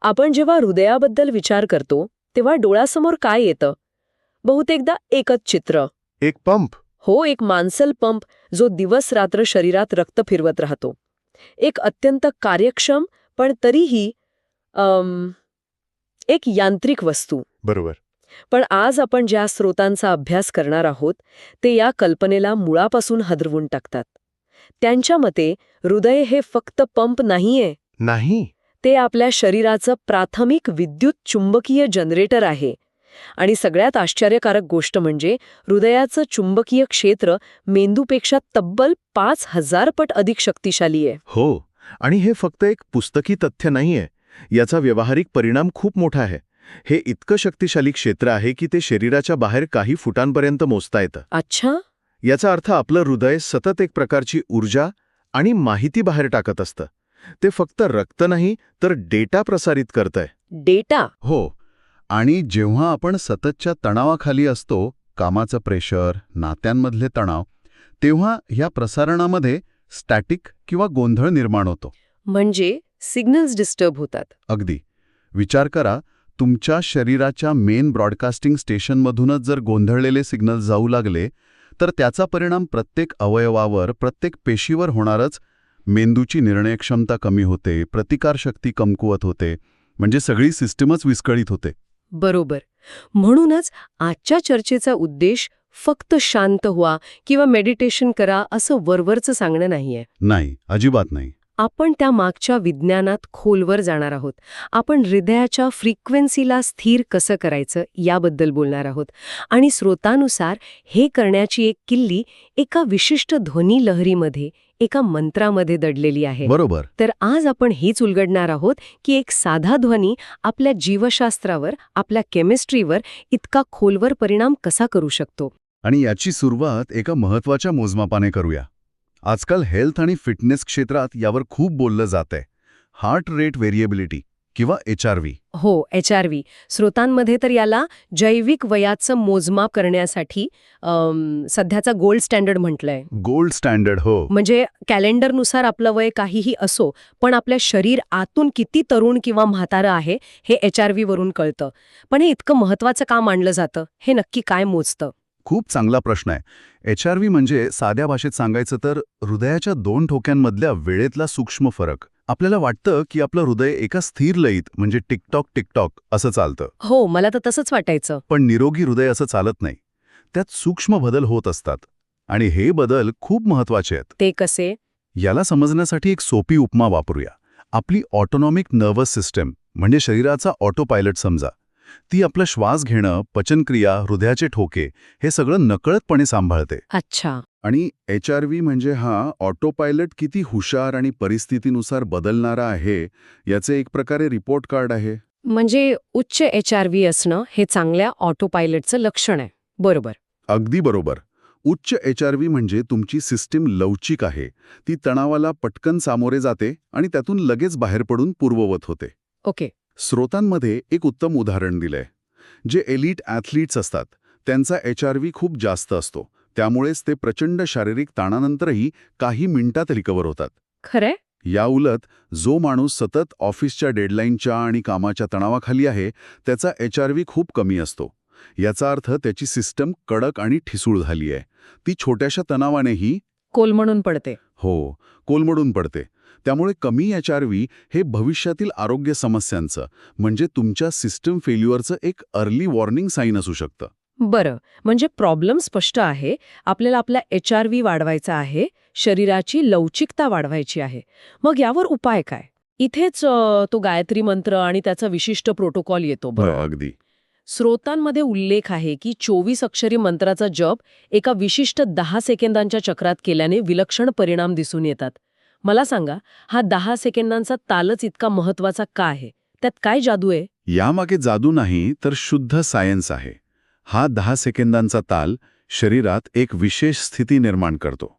आपण जेव्हा हृदयाबद्दल विचार करतो तेव्हा डोळ्यासमोर काय येतं? बहुतेकदा एकच चित्र. एक पंप. हो, एक मांसल पंप जो दिवस रात्र शरीरात रक्त फिरवत राहतो. एक अत्यंत कार्यक्षम पण तरीही एक यांत्रिक वस्तू. बरोबर. पण आज आपण ज्या स्रोतांचा अभ्यास करणार आहोत ते या कल्पनेला मुळापासून हादरवून टाकतात. त्यांच्या मते हृदय हे फक्त पंप नाहीये. नाही. ते आपल्या शरीराचं प्राथमिक विद्युत चुंबकीय जनरेटर आहे. आणि सगळ्यात आश्चर्यकारक गोष्ट म्हणजे हृदयाचं चुंबकीय क्षेत्र मेंदूपेक्षा तब्बल 5000 पट अधिक शक्तिशाली आहे. हो, आणि हे फक्त एक पुस्तकी तथ्य नाहीये. याचा व्यावहारिक परिणाम खूप मोठा आहे. हे इतकं शक्तिशाली क्षेत्र आहे की ते शरीराच्या बाहेर काही फुटांपर्यंत मोजता येतं. अच्छा. याचा अर्थ आपलं हृदय सतत एक प्रकारची ऊर्जा आणि माहिती बाहेर टाकत असतं. ते फक्त रक्त नाही तर डेटा प्रसारित करतंय. डेटा? हो. आणि जेव्हा आपण सततच्या तणावाखाली असतो, कामाचं प्रेशर, नात्यांमधले तणाव, तेव्हा ह्या प्रसारणामध्ये स्टॅटिक किंवा गोंधळ निर्माण होतो. म्हणजे सिग्नल्स डिस्टर्ब होतात. अगदी. विचार करा, तुमच्या शरीराच्या मेन ब्रॉडकास्टिंग स्टेशनमधूनच जर गोंधळलेले सिग्नल जाऊ लागले तर त्याचा परिणाम प्रत्येक अवयवावर, प्रत्येक पेशीवर होणारच. मेंदूची निर्णयक्षमता कमी होते, प्रतिकारशक्ती कमकुवत होते, म्हणजे सगळी सिस्टीमच विस्कळीत होते. बरोबर. म्हणूनच आजच्या चर्चेचा उद्देश फक्त शांत व्हा किंवा मेडिटेशन करा असं वरवरचं सांगणं नाहीये. नाही, अजिबात नाही. आपण त्या मागच्या विज्ञानात खोलवर जाणार आहोत. आपण हृदयाच्या फ्रिक्वेन्सीला स्थिर कसं करायचं याबद्दल बोलणार आहोत. आणि स्रोतानुसार हे करण्याची एक किल्ली एका विशिष्ट ध्वनी लहरीमध्ये, एका मंत्रामध्ये दडलेली आहे. बरोबर. तर आज आपण हेच उलगडणार आहोत की एक साधा ध्वनी आपल्या जीवशास्त्रावर, आपल्या केमिस्ट्रीवर इतका खोलवर परिणाम कसा करू शकतो. आणि याची सुरुवात एका महत्त्वाच्या मोजमापाने करूया. आजकाल हेल्थ आणि फिटनेस क्षेत्रात यावर खूप बोललं जातंय. हार्ट रेट व्हेरिएबिलिटी किंवा HRV. हो, HRV. स्रोतांमध्ये तर याला जैविक वयाचं मोजमाप करण्यासाठी सध्याचा गोल्ड स्टँडर्ड म्हटलंय. Gold standard. हो. म्हणजे कॅलेंडरनुसार आपलं वय काहीही असो, पण आपल्या शरीर आतून किती तरुण किंवा म्हातारं आहे हे HRV वरून कळतं. पण हे इतकं महत्वाचं का मानलं जातं? हे नक्की काय मोजतं? खूप चांगला प्रश्न आहे. HRV म्हणजे साध्या भाषेत सांगायचं तर हृदयाच्या 2 ठोक्यांमधल्या वेळेतला सूक्ष्म फरक. आपल्याला वाटतं की आपलं हृदय एका स्थिर लयीत म्हणजे टिकटॉक टिकटॉक असं चालतं. हो, मला तर तसंच वाटायचं. पण निरोगी हृदय असं चालत नाही. त्यात सूक्ष्म बदल होत असतात. आणि हे बदल खूप महत्वाचे आहेत. ते कसे? याला समजण्यासाठी एक सोपी उपमा वापरूया. आपली ऑटोनॉमिक नर्वस सिस्टम म्हणजे शरीराचा ऑटो पायलट समजा. ती आपला श्वास घेणं, पचनक्रिया, हृदयाचे ठोके हे सगळं नकळतपणे सांभाळते. अच्छा. आणि HRV म्हणजे हा ऑटो पायलट किती हुशार आणि परिस्थितीनुसार बदलणारा आहे याचे एक प्रकारे रिपोर्ट कार्ड आहे. म्हणजे उच्च HRV असणं हे चांगल्या ऑटो पायलटचं लक्षण आहे. बरोबर. अगदी बरोबर. उच्च HRV म्हणजे तुमची सिस्टीम लवचिक आहे. ती तणावाला पटकन सामोरे जाते आणि त्यातून लगेच बाहेर पडून पूर्ववत होते. ओके. स्रोतांमध्ये एक उत्तम उदाहरण दिलंय. जे एलिट ॲथलीट्स असतात त्यांचा HRV खूप जास्त असतो. त्यामुळेच ते प्रचंड शारीरिक ताणानंतरही काही मिनिटात रिकवर होतात. खरंय? याउलट जो माणूस सतत ऑफिसच्या डेडलाईनच्या आणि कामाच्या तणावाखाली आहे त्याचा HRV खूप कमी असतो. याचा अर्थ त्याची सिस्टम कडक आणि ठिसूळ झाली आहे. ती छोट्याशा तणावानेही कोलमडून पडते. हो, कोलमडून पडते. त्यामुळे कमी HRV हे भविष्यातील आरोग्य समस्यांचं म्हणजे तुमच्या सिस्टम फेल्युअरचं एक अर्ली वॉर्निंग साईन असू शकतं. बरं, म्हणजे प्रॉब्लेम स्पष्ट आहे. आपल्याला आपला HRV वाढवायचा आहे, शरीराची लवचिकता वाढवायची आहे. मग यावर उपाय काय? इथेच तो गायत्री मंत्र आणि त्याचा विशिष्ट प्रोटोकॉल येतो. बरोबर. अगदी. स्रोतांमध्ये उल्लेख आहे की 24 अक्षरी मंत्राचा जप एका विशिष्ट 10 सेकंदांच्या चक्रात केल्याने विलक्षण परिणाम दिसून येतात. मला सांगा, हा 10 सेकंदांचा तालच इतका महत्वाचा का आहे? त्यात काय जादू आहे? यामागे जादू नाही तर शुद्ध सायन्स आहे. हा 10 सेकंदांचा ताल शरीरात एक विशेष स्थिती निर्माण करतो,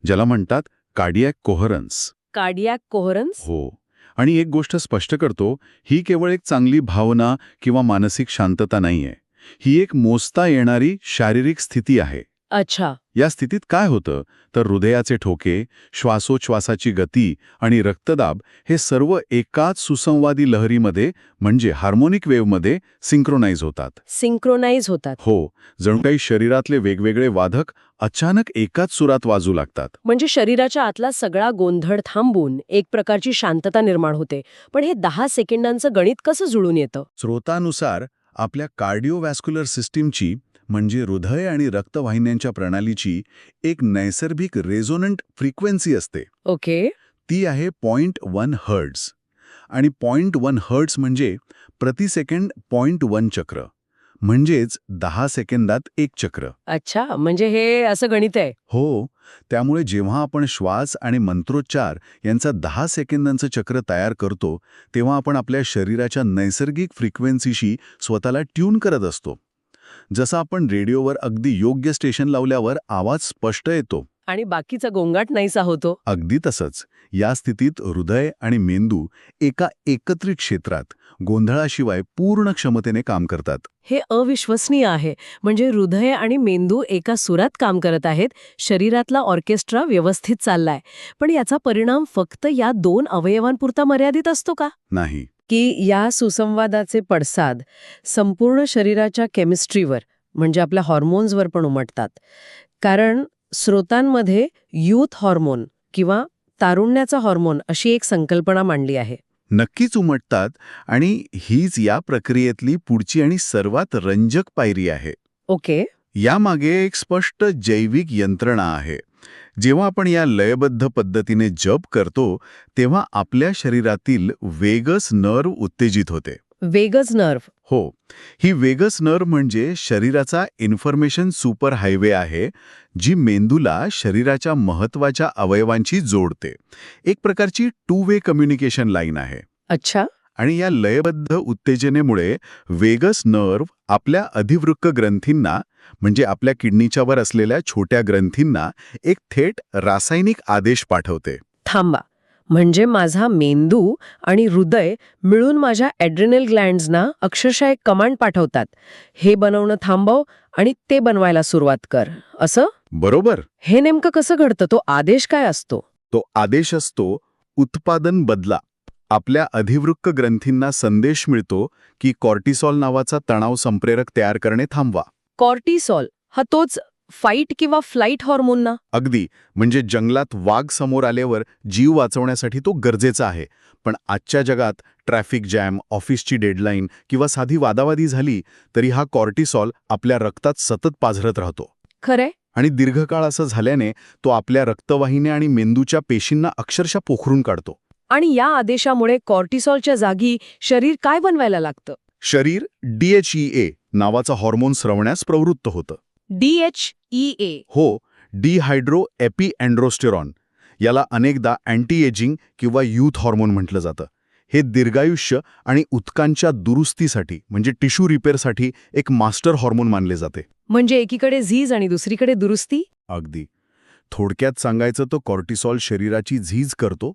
ज्याला म्हणतात कार्डियॅक कोहरन्स. कार्डियॅक कोहरन्स? हो. आणि एक गोष्ट स्पष्ट करतो, ही केवळ एक चांगली भावना किंवा मानसिक शांतता नाहीये. ही एक मोजता येणारी शारीरिक स्थिती आहे. अच्छा. या स्थितीत काय होतं तर हृदयाचे ठोके, श्वासोच्छवासाची गती आणि रक्तदाब हे सर्व एकाच सुसंवादी लहरीमध्ये म्हणजे हार्मोनिक वेव्हमध्ये सिंक्रोनाइज होतात. सिंक्रोनाइज होतात. हो, जणू काही शरीरातले वेगवेगळे वादक अचानक एकाच सुरात वाजू लागतात. म्हणजे शरीराच्या आतला सगळा गोंधळ थांबून एक प्रकारची शांतता निर्माण होते. पण हे 10 सेकंदांचं गणित कसं जुळून येतं? स्रोतानुसार आपल्या कार्डिओव्हॅस्क्युलर सिस्टीमची म्हणजे हृदय आणि रक्तवाहिन्यांच्या प्रणालीची एक नैसर्गिक रेझोनंट फ्रिक्वेन्सी असते. ओके. ती आहे 0.1 हर्ट्झ. आणि 0.1 हर्ट्झ म्हणजे प्रति सेकंड 0.1 चक्र. म्हणजेच 10 सेकंदात एक चक्र. अच्छा, म्हणजे हे असं गणित आहे. हो, त्यामुळे जेव्हा आपण श्वास आणि मंत्रोच्चार यांचा 10 सेकंदांचं चक्र तयार करतो, तेव्हा आपण आपल्या शरीराच्या नैसर्गिक फ्रिक्वेन्सीशी स्वतःला ट्यून करत असतो. जसं आपण रेडिओवर अगदी योग्य स्टेशन लावल्यावर आवाज स्पष्ट येतो. आणि बाकीचा गोंगाट नाहीसा होतो. अगदी तसंच. या स्थितीत हृदय आणि मेंदू एका एकत्रित क्षेत्रात गोंधळाशिवाय पूर्ण क्षमतेने काम करतात. हे अविश्वसनीय आहे. म्हणजे हृदय आणि मेंदू एका सुरात काम करत आहेत, शरीरातला ऑर्केस्ट्रा व्यवस्थित चाललाय. पण याचा परिणाम फक्त या 2 अवयवांपुरता मर्यादित असतो का? नाही. की या सुसंवादाचे पडसाद संपूर्ण शरीराच्या केमिस्ट्रीवर म्हणजे आपल्या हॉर्मोन्सवर पण उमटतात. कारण स्रोतांमध्ये यूथ हॉर्मोन किंवा तारुण्याचा हॉर्मोन अशी एक संकल्पना मांडली आहे. नक्कीच उमटतात आणि हीच या प्रक्रियेतली पुढची आणि सर्वात रंजक पायरी आहे. ओके. यामागे एक स्पष्ट जैविक यंत्रणा आहे. जेव्हा आपण या लयबद्ध पद्धतीने जप करतो, तेव्हा आपल्या शरीरातील वेगस नर्व उत्तेजित होते. Vagus nerve. हो, ही वेगस नर्व म्हणजे शरीराचा इन्फॉर्मेशन सुपर हायवे आहे, जी मेंदूला शरीराच्या महत्वाच्या अवयवांशी जोडते. एक प्रकारची 2 वे कम्युनिकेशन लाईन आहे. अच्छा. आणि या लयबद्ध उत्तेजनेमुळे वेगस नर्व आपल्या अधिवृक्क ग्रंथींना म्हणजे आपल्या किडनीच्या वर असलेल्या छोट्या ग्रंथींना एक थेट रासायनिक आदेश पाठवते. थांबा. म्हणजे माझा मेंदू आणि हृदय मिळून माझ्या ॲड्रिनल ग्लँड्सना अक्षरशः एक कमांड पाठवतात. हे बनवणं थांबव आणि ते बनवायला सुरुवात कर. असं? बरोबर. हे नेमकं कसं घडतं? तो आदेश काय असतो? तो आदेश असतो उत्पादन बदला. आपल्या अधिवृक्क ग्रंथींना संदेश मिळतो की कॉर्टिसॉल नावाचा तणाव संप्रेरक तयार करणे थांबवा. कॉर्टिसॉल हा तोच फाईट किंवा फ्लाईट हॉर्मोन ना? अगदी. म्हणजे जंगलात वाघ समोर आल्यावर जीव वाचवण्यासाठी तो गरजेचा आहे. पण आजच्या जगात ट्रॅफिक जॅम, ऑफिसची डेडलाईन किंवा साधी वादावादी झाली तरी हा कॉर्टिसॉल आपल्या रक्तात सतत पाझरत राहतो. खरंय. आणि दीर्घकाळ असं झाल्याने तो आपल्या रक्तवाहिन्या आणि मेंदूच्या पेशींना अक्षरशः पोखरून काढतो. आणि या आदेशामुळे कॉर्टिसॉलच्या जागी शरीर काय बनवायला लागतं? शरीर DHEA नावाचा हॉर्मोन स्रवण्यास प्रवृत्त होतं. DHEA. हो, डिहायड्रो एपिअँड्रोस्टेरॉन. याला अनेकदा अँटी एजिंग किंवा यूथ हॉर्मोन म्हटलं जातं. हे दीर्घायुष्य आणि उत्कांच्या दुरुस्तीसाठी म्हणजे टिश्यू रिपेअरसाठी एक मास्टर हॉर्मोन मानले जाते. म्हणजे एकीकडे झीज आणि दुसरीकडे दुरुस्ती. अगदी. थोडक्यात सांगायचं तर कॉर्टिसॉल शरीराची झीज करतो,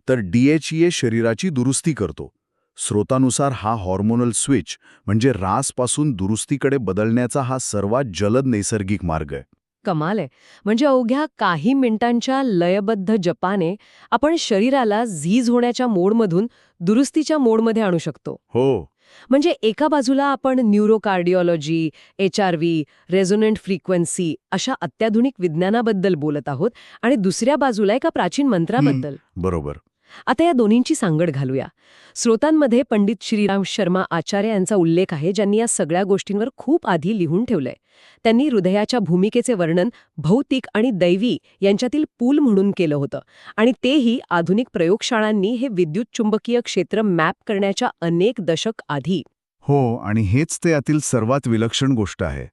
तर DHEA शरीराची दुरुस्ती करतो. स्रोतानुसार हा हॉर्मोनल स्विच म्हणजे रासपासून दुरुस्तीकडे बदलण्याचा हा सर्वात जलद नैसर्गिक मार्ग आहे. कमाल आहे. म्हणजे अवघ्या काही मिनिटांच्या लयबद्ध जपाने आपण शरीराला झीज होण्याच्या मोडमधून दुरुस्तीच्या मोडमध्ये आणू शकतो. हो. म्हणजे एका बाजूला आपण न्यूरोकार्डिओलॉजी, HRV, रेझोनंट फ्रिक्वेन्सी अशा अत्याधुनिक विज्ञानाबद्दल बोलत आहोत आणि दुसऱ्या बाजूला एका प्राचीन मंत्राबद्दल. बरोबर. आता या दोन्हींची सांगड घालूया. स्रोतांमध्ये पंडित श्रीराम शर्मा आचार्य यांचा उल्लेख आहे, ज्यांनी या सगळ्या गोष्टींवर खूप आधी लिहून ठेवलंय. त्यांनी हृदयाच्या भूमिकेचे वर्णन भौतिक आणि दैवी यांच्यातील पूल म्हणून केलं होतं आणि तेही आधुनिक प्रयोगशाळांनी हे विद्युत चुंबकीय क्षेत्र मॅप करण्याच्या अनेक दशक आधी. हो, आणि हेच ते यातील सर्वात विलक्षण गोष्ट आहे.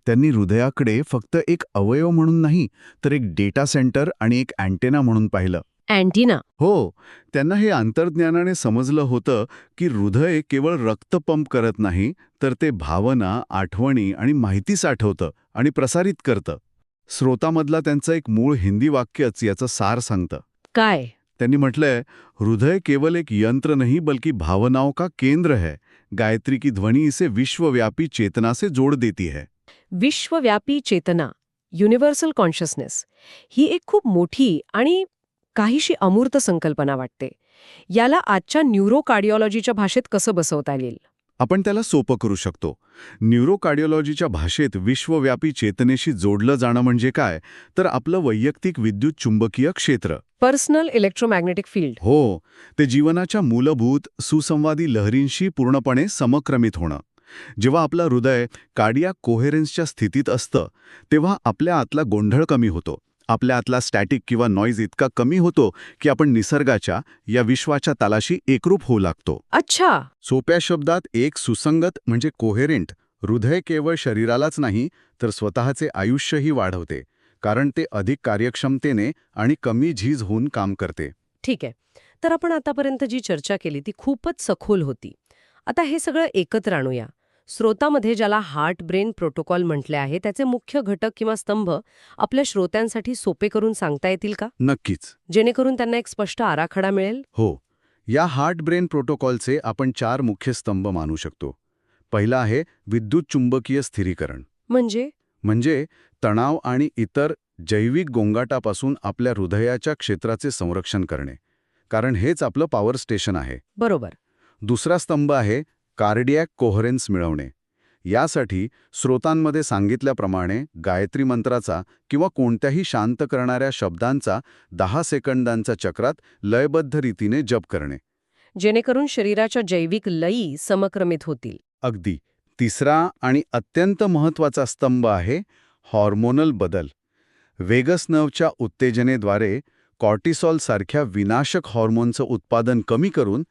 त्यांनी हृदयाकडे फक्त एक अवयव म्हणून नाही, तर एक डेटा सेंटर आणि एक अँटेना म्हणून पाहिलं. अँटिना. हो, त्यांना हे अंतर्ज्ञानाने समजलं होतं की हृदय केवळ रक्त पंप करत नाही, तर ते भावना, आठवणी आणि माहिती साठवतं आणि प्रसारित करतं. स्रोतामधला त्यांचं एक मूळ हिंदी वाक्यच याचं सार सांगतं. काय? त्यांनी म्हटलंय, हृदय केवल एक यंत्र नहीं बल्कि भावनाओं का केंद्र है. गायत्री की ध्वनि इसे विश्वव्यापी चेतना से जोड़ देती है. विश्वव्यापी चेतना. युनिव्हर्सल कॉन्शियसनेस ही एक खूप मोठी आणि काहीशी अमूर्त संकल्पना वाटते. याला आजच्या न्यूरोकार्डिओलॉजीच्या भाषेत कसं बसवता येईल? आपण त्याला सोपं करू शकतो. न्यूरोकार्डिओलॉजीच्या भाषेत विश्वव्यापी चेतनेशी जोडलं जाणं म्हणजे काय, तर आपलं वैयक्तिक विद्युत चुंबकीय क्षेत्र. Personal electromagnetic field. हो, ते जीवनाच्या मूलभूत सुसंवादी लहरींशी पूर्णपणे समक्रमित होणं. जेव्हा आपलं हृदय कार्डियाक कोहेरन्सच्या स्थितीत असतं, तेव्हा आपल्या आतला गोंधळ कमी होतो. आपल्या आतला स्टॅटिक किंवा नॉईज इतका कमी होतो की आपण निसर्गाच्या या विश्वाच्या तालाशी एकरूप होऊ लागतो. अच्छा. सोप्या शब्दात एक सुसंगत म्हणजे कोहेरेंट हृदय केवळ शरीरालाच नाही तर स्वतःचे आयुष्यही वाढवते, कारण ते अधिक कार्यक्षमतेने आणि कमी झीज होऊन काम करते. ठीक आहे. तर आपण आतापर्यंत जी चर्चा केली ती खूपच सखोल होती. आता हे सगळं एकत्र आणूया. स्रोतामध्ये ज्याला हार्ट ब्रेन प्रोटोकॉल म्हटले आहे त्याचे मुख्य घटक किंवा स्तंभ आपल्या श्रोत्यांसाठी सोपे करून सांगता येतील का, नक्कीच. जेणेकरून त्यांना एक स्पष्ट आराखडा मिळेल? हो, या हार्ट ब्रेन प्रोटोकॉलचे आपण 4 मुख्य स्तंभ मानू शकतो. पहिला आहे विद्युत चुंबकीय स्थिरीकरण. म्हणजे तणाव आणि इतर जैविक गोंगाटापासून आपल्या हृदयाच्या क्षेत्राचे संरक्षण करणे, कारण हेच आपलं पॉवर स्टेशन आहे. बरोबर. दुसरा स्तंभ आहे कार्डियॅक कोहरेन्स मिळवणे. यासाठी स्रोतांमध्ये सांगितल्याप्रमाणे गायत्री मंत्राचा किंवा कोणत्याही शांत करणाऱ्या शब्दांचा 10 सेकंदांच्या चक्रात लयबद्ध रीतीने जप करणे, जेणेकरून शरीराच्या जैविक लयी समक्रमित होतील. अगदी. तिसरा आणि अत्यंत महत्त्वाचा स्तंभ आहे हॉर्मोनल बदल. वेगस नर्वच्या उत्तेजनेद्वारे कॉर्टिसॉल सारख्या विनाशक हॉर्मोनचं उत्पादन कमी करून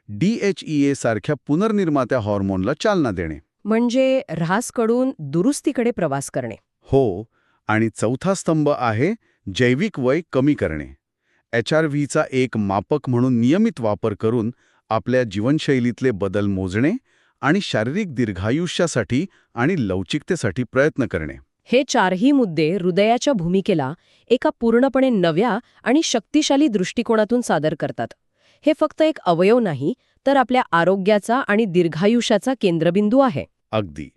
DHEA सारख्या पुनर्निर्मात्या हॉर्मोनला चालना देणे. म्हणजे ऱ्हासकडून दुरुस्तीकडे प्रवास करणे. हो, आणि चौथा स्तंभ आहे जैविक वय कमी करणे. HRVचा एक मापक म्हणून नियमित वापर करून आपल्या जीवनशैलीतले बदल मोजणे आणि शारीरिक दीर्घायुष्यासाठी आणि लवचिकतेसाठी प्रयत्न करणे. हे 4ही मुद्दे हृदयाच्या भूमिकेला एका पूर्णपणे नव्या आणि शक्तिशाली दृष्टिकोनातून सादर करतात. हे फक्त एक अवयव नाही, तर आपल्या आरोग्याचा आणि दीर्घायुष्याचा केंद्रबिंदू आहे. अगदी.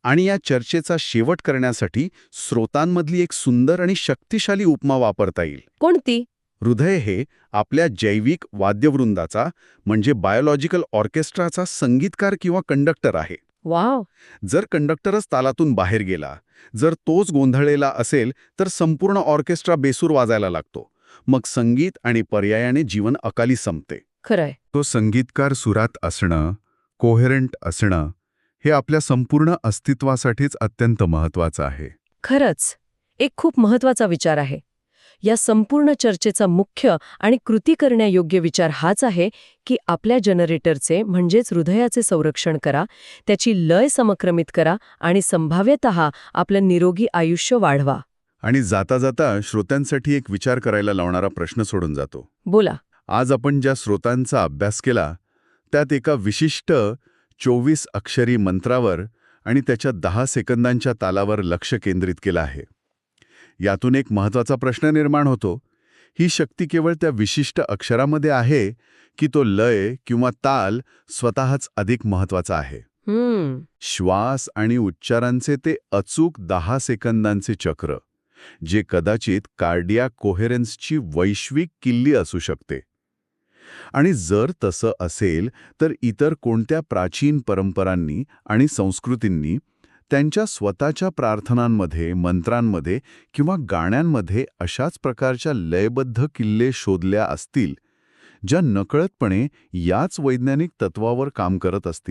आणि या चर्चेचा शेवट करण्यासाठी स्रोतांमधली एक सुंदर आणि शक्तिशाली उपमा वापरता येईल. कोणती? हृदय हे आपल्या जैविक वाद्यवृंदाचा म्हणजे बायोलॉजिकल ऑर्केस्ट्राचा संगीतकार किंवा कंडक्टर आहे. वाव. जर कंडक्टरच तालातून बाहेर गेला, जर तोच गोंधळलेला असेल, तर संपूर्ण ऑर्केस्ट्रा बेसूर वाजायला लागतो. मग संगीत आणि पर्यायाने जीवन अकाली संपते. खरंय. तो संगीतकार सुरात असणं, कोहेरंट असणं, हे आपल्या संपूर्ण अस्तित्वासाठीच अत्यंत महत्त्वाचं आहे. खरंच एक खूप महत्वाचा विचार आहे. या संपूर्ण चर्चेचा मुख्य आणि कृती करण्यायोग्य विचार हाच आहे की आपल्या जनरेटरचे म्हणजेच हृदयाचे संरक्षण करा, त्याची लय समक्रमित करा आणि संभाव्यतः आपलं निरोगी आयुष्य वाढवा. आणि जाता जाता श्रोत्यांसाठी एक विचार करायला लावणारा प्रश्न सोडून जातो. बोला. आज आपण ज्या स्रोतांचा अभ्यास केला त्यात एका विशिष्ट 24 अक्षरी मंत्रावर आणि त्याच्या 10 सेकंदांच्या तालावर लक्ष केंद्रित केलं आहे. यातून एक महत्त्वाचा प्रश्न निर्माण होतो, ही शक्ती केवळ त्या विशिष्ट अक्षरामध्ये आहे की तो लय किंवा ताल स्वतःच अधिक महत्त्वाचा आहे? श्वास आणि उच्चारांचे ते अचूक 10 सेकंदांचे चक्र, जे कदाचित कार्डियाक कोहेरन्सची वैश्विक किल्ली असू शकते. आणि जर तसं असेल तर इतर कोणत्या प्राचीन परंपरांनी आणि संस्कृतींनी त्यांच्या स्वतःच्या प्रार्थनांमध्ये, मंत्रांमध्ये किंवा गाण्यांमध्ये अशाच प्रकारच्या लयबद्ध किल्ले शोधल्या असतील, ज्या नकळतपणे याच वैज्ञानिक तत्वावर काम करत असतील?